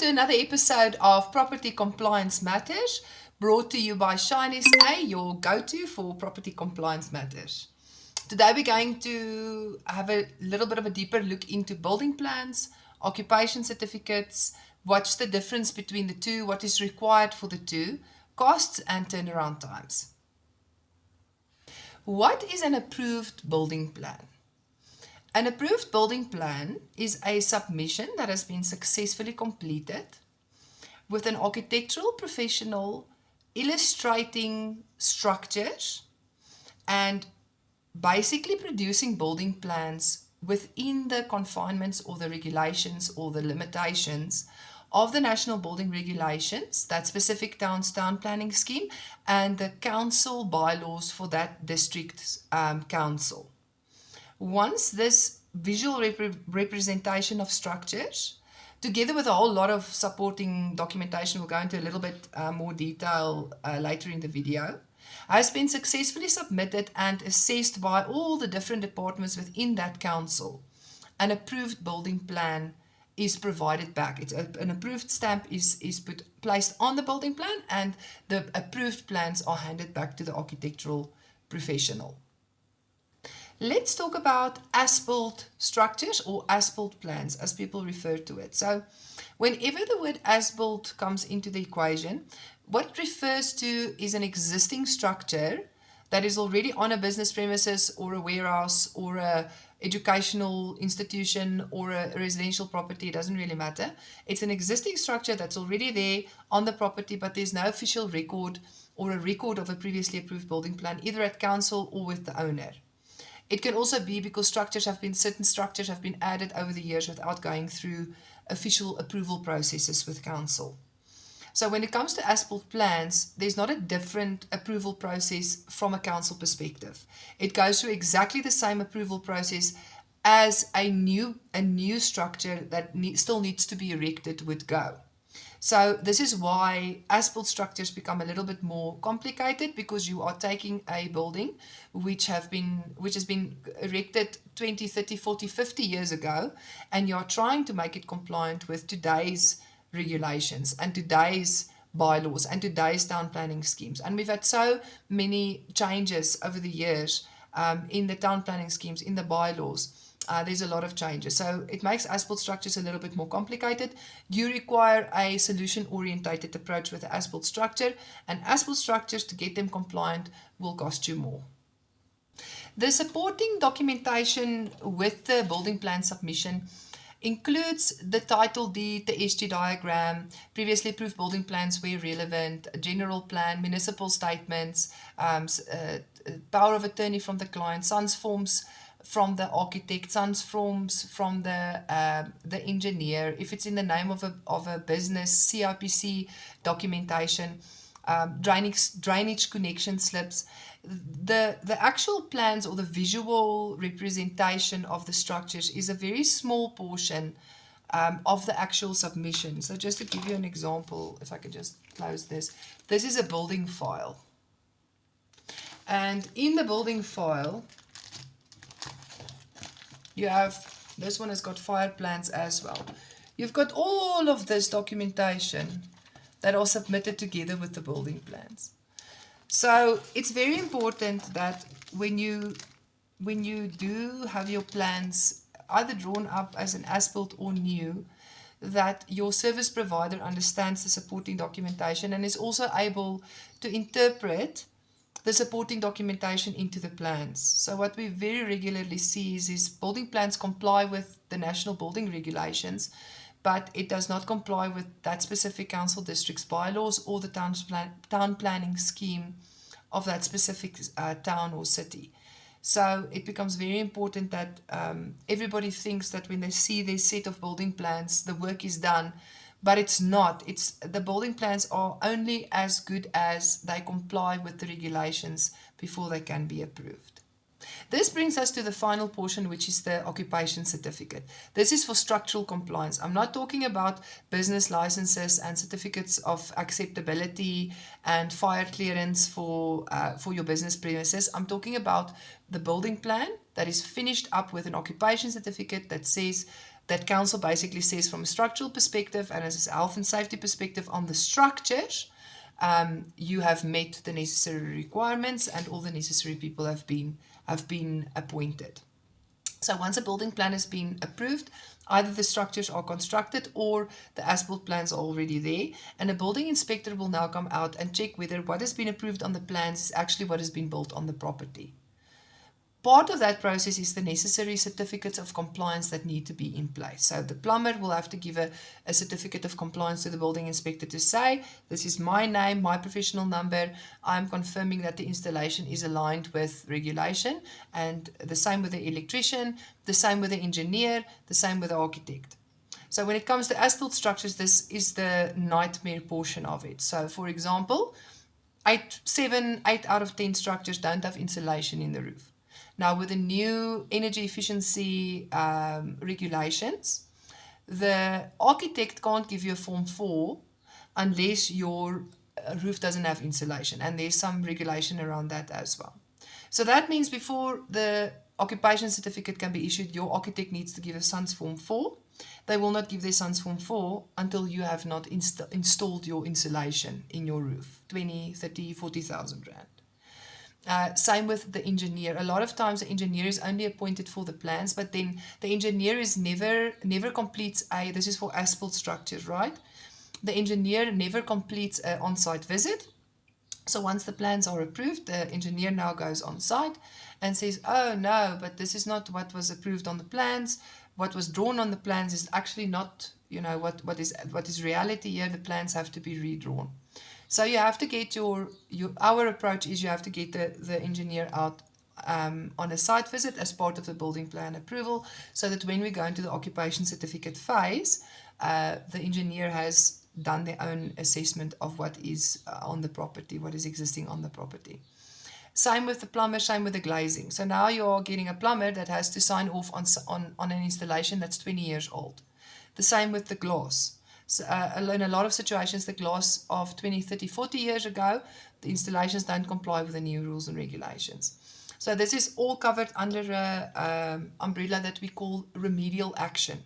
another episode of Property Compliance Matters, brought to you by Shine SA, your go-to for property compliance matters. Today we're going to have a little bit of a deeper look into building plans, occupation certificates, what's the difference between the two, what is required for the two, costs and turnaround times. What is an approved building plan? An approved building plan is a submission that has been successfully completed with an architectural professional illustrating structures and basically producing building plans within the confinements or the regulations or the limitations of the National Building Regulations, that specific town planning scheme, and the council bylaws for that district council. Once this visual representation of structures, together with a whole lot of supporting documentation, we'll go into a little bit more detail later in the video, has been successfully submitted and assessed by all the different departments within that council, an approved building plan is provided back. An approved stamp is placed on the building plan, and the approved plans are handed back to the architectural professional. Let's talk about as-built structures or as-built plans, as people refer to it. So whenever the word as-built comes into the equation, what it refers to is an existing structure that is already on a business premises or a warehouse or a educational institution or a residential property. It doesn't really matter. It's an existing structure that's already there on the property, but there's no official record or a record of a previously approved building plan, either at council or with the owner. It can also be because certain structures have been added over the years without going through official approval processes with council. So when it comes to as-built plans, there's not a different approval process from a council perspective. It goes through exactly the same approval process as a new structure that still needs to be erected would go. So this is why as-built structures become a little bit more complicated, because you are taking a building which has been erected 20, 30, 40, 50 years ago, and you are trying to make it compliant with today's regulations and today's bylaws and today's town planning schemes. And we've had so many changes over the years in the town planning schemes, in the bylaws. There's a lot of changes. So it makes as-built structures a little bit more complicated. You require a solution-orientated approach with the as-built structure, and as-built structures, to get them compliant, will cost you more. The supporting documentation with the building plan submission includes the title deed, the SG diagram, previously approved building plans where relevant, a general plan, municipal statements, power of attorney from the client, SANS forms from the architect, SANS forms from the engineer, if it's in the name of a business, CIPC documentation, drainage connection slips. The actual plans or the visual representation of the structures is a very small portion of the actual submission. So just to give you an example, if I could just close this is a building file. And in the building file, you have, this one has got fire plans as well. You've got all of this documentation that are submitted together with the building plans. So it's very important that when you do have your plans either drawn up as an as-built or new, that your service provider understands the supporting documentation and is also able to interpret the supporting documentation into the plans. So what we very regularly see is building plans comply with the National Building Regulations, but it does not comply with that specific council district's bylaws or the town planning scheme of that specific town or city. So it becomes very important that everybody thinks that when they see their set of building plans, the work is done, but it's not. The building plans are only as good as they comply with the regulations before they can be approved. This brings us to the final portion, which is the occupation certificate. This is for structural compliance. I'm not talking about business licenses and certificates of acceptability and fire clearance for your business premises. I'm talking about the building plan that is finished up with an occupation certificate that says that council basically says from a structural perspective and as a health and safety perspective on the structures, you have met the necessary requirements and all the necessary people have been appointed. So once a building plan has been approved, either the structures are constructed or the as-built plans are already there, and a building inspector will now come out and check whether what has been approved on the plans is actually what has been built on the property. Part of that process is the necessary certificates of compliance that need to be in place. So the plumber will have to give a certificate of compliance to the building inspector to say, this is my name, my professional number, I'm confirming that the installation is aligned with regulation, and the same with the electrician, the same with the engineer, the same with the architect. So when it comes to as-built structures, this is the nightmare portion of it. So for example, 8 out of 10 structures don't have insulation in the roof. Now, with the new energy efficiency regulations, the architect can't give you a Form 4 unless your roof doesn't have insulation, and there's some regulation around that as well. So that means before the occupation certificate can be issued, your architect needs to give a SANS Form 4. They will not give their SANS Form 4 until you have not installed your insulation in your roof, 20, 30, 40,000 rand. Same with the engineer. A lot of times the engineer is only appointed for the plans, but then the engineer is never completes this is for as-built structures, right? The engineer never completes an on-site visit. So once the plans are approved, the engineer now goes on site and says, oh no, but this is not what was approved on the plans. What was drawn on the plans is actually not, what is reality here. The plans have to be redrawn. So you have to get our approach is you have to get the engineer out on a site visit as part of the building plan approval, so that when we go into the occupation certificate phase, the engineer has done their own assessment of what is on the property, what is existing on the property. Same with the plumber, same with the glazing. So now you're getting a plumber that has to sign off on an installation that's 20 years old. The same with the glass. So, in a lot of situations, the glass of 20, 30, 40 years ago, the installations don't comply with the new rules and regulations. So this is all covered under an umbrella that we call remedial action.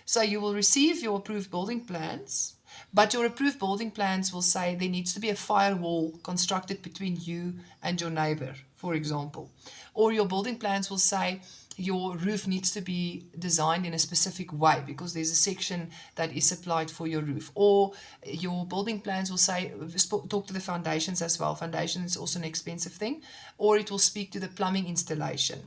So you will receive your approved building plans, but your approved building plans will say there needs to be a firewall constructed between you and your neighbor, for example. Or your building plans will say your roof needs to be designed in a specific way because there's a section that is supplied for your roof. Or your building plans will say, talk to the foundations as well. Foundation is also an expensive thing. Or it will speak to the plumbing installation.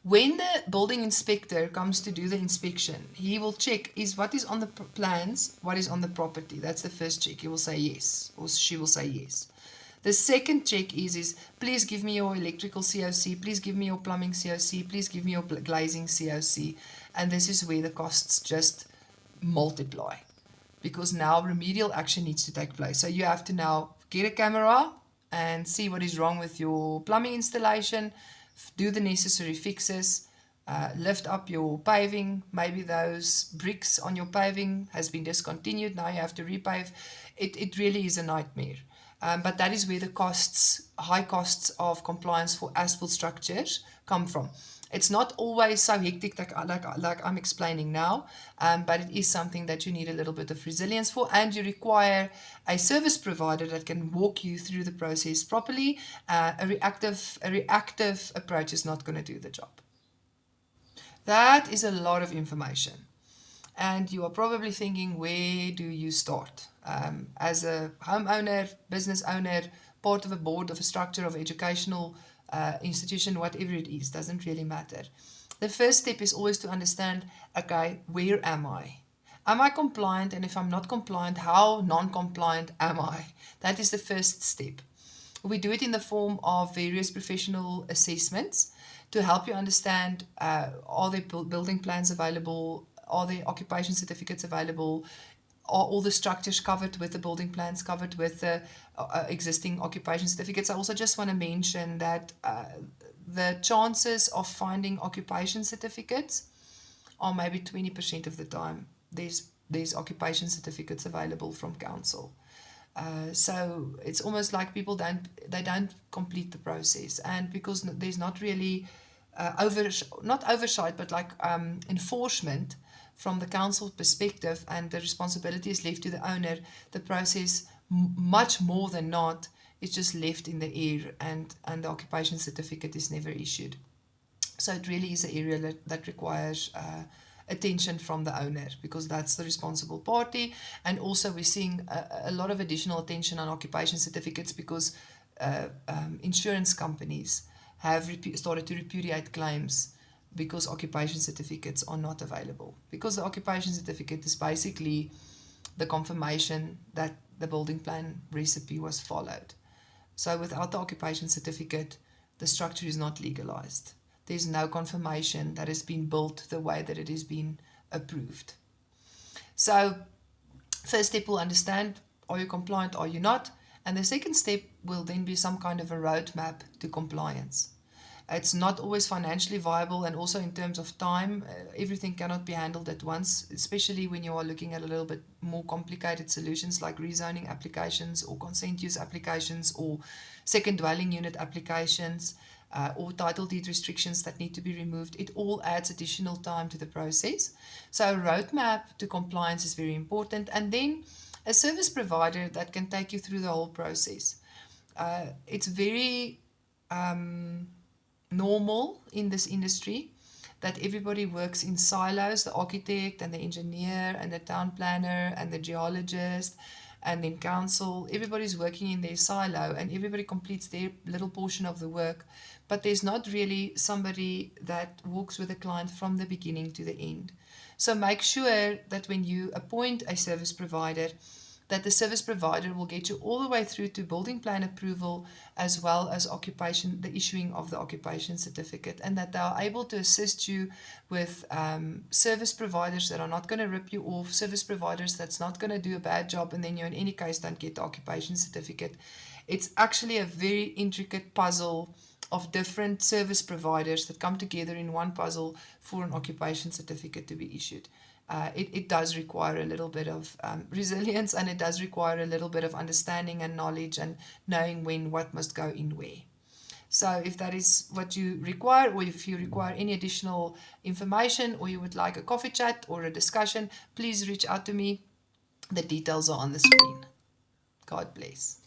When the building inspector comes to do the inspection, he will check what is on the plans, what is on the property. That's the first check. He will say yes, or she will say yes. The second check is please give me your electrical COC, please give me your plumbing COC, please give me your glazing COC. And this is where the costs just multiply, because now remedial action needs to take place. So you have to now get a camera and see what is wrong with your plumbing installation, do the necessary fixes, lift up your paving. Maybe those bricks on your paving has been discontinued, now you have to repave. It really is a nightmare. But that is where the high costs of compliance for as-built structures come from. It's not always so hectic like I'm explaining now, but it is something that you need a little bit of resilience for, and you require a service provider that can walk you through the process properly. A reactive approach is not going to do the job. That is a lot of information. And you are probably thinking, where do you start? As a homeowner, business owner, part of a board of a structure of educational institution, whatever it is, doesn't really matter. The first step is always to understand, okay, where am I? Am I compliant? And if I'm not compliant, how non-compliant am I? That is the first step. We do it in the form of various professional assessments to help you understand, are there building plans available? Are there occupation certificates available? Are all the structures covered with the building plans, covered with the existing occupation certificates? I also just want to mention that the chances of finding occupation certificates are maybe 20% of the time. There's occupation certificates available from council. So it's almost like people don't complete the process, and because there's not really not oversight, but like enforcement from the council perspective and the responsibility is left to the owner, the process much more than not is just left in the air, and the occupation certificate is never issued. So it really is an area that requires attention from the owner, because that's the responsible party. And also we're seeing a lot of additional attention on occupation certificates because insurance companies have started to repudiate claims because occupation certificates are not available. Because the occupation certificate is basically the confirmation that the building plan recipe was followed. So without the occupation certificate, the structure is not legalized. There's no confirmation that it's been built the way that it has been approved. So first step will understand, are you compliant, are you not? And the second step will then be some kind of a roadmap to compliance. It's not always financially viable, and also in terms of time, everything cannot be handled at once, especially when you are looking at a little bit more complicated solutions like rezoning applications or consent use applications or second dwelling unit applications or title deed restrictions that need to be removed. It all adds additional time to the process. So a roadmap to compliance is very important, and then a service provider that can take you through the whole process. It's very normal in this industry that everybody works in silos, the architect and the engineer and the town planner and the geologist and then council. Everybody's working in their silo and everybody completes their little portion of the work, but there's not really somebody that walks with the client from the beginning to the end. So make sure that when you appoint a service provider, that the service provider will get you all the way through to building plan approval, as well as the issuing of the occupation certificate, and that they are able to assist you with service providers that are not going to rip you off, service providers that's not going to do a bad job, and then you in any case don't get the occupation certificate. It's actually a very intricate puzzle of different service providers that come together in one puzzle for an occupation certificate to be issued. It does require a little bit of resilience, and it does require a little bit of understanding and knowledge and knowing when what must go in where. So if that is what you require, or if you require any additional information, or you would like a coffee chat or a discussion, please reach out to me. The details are on the screen. God bless.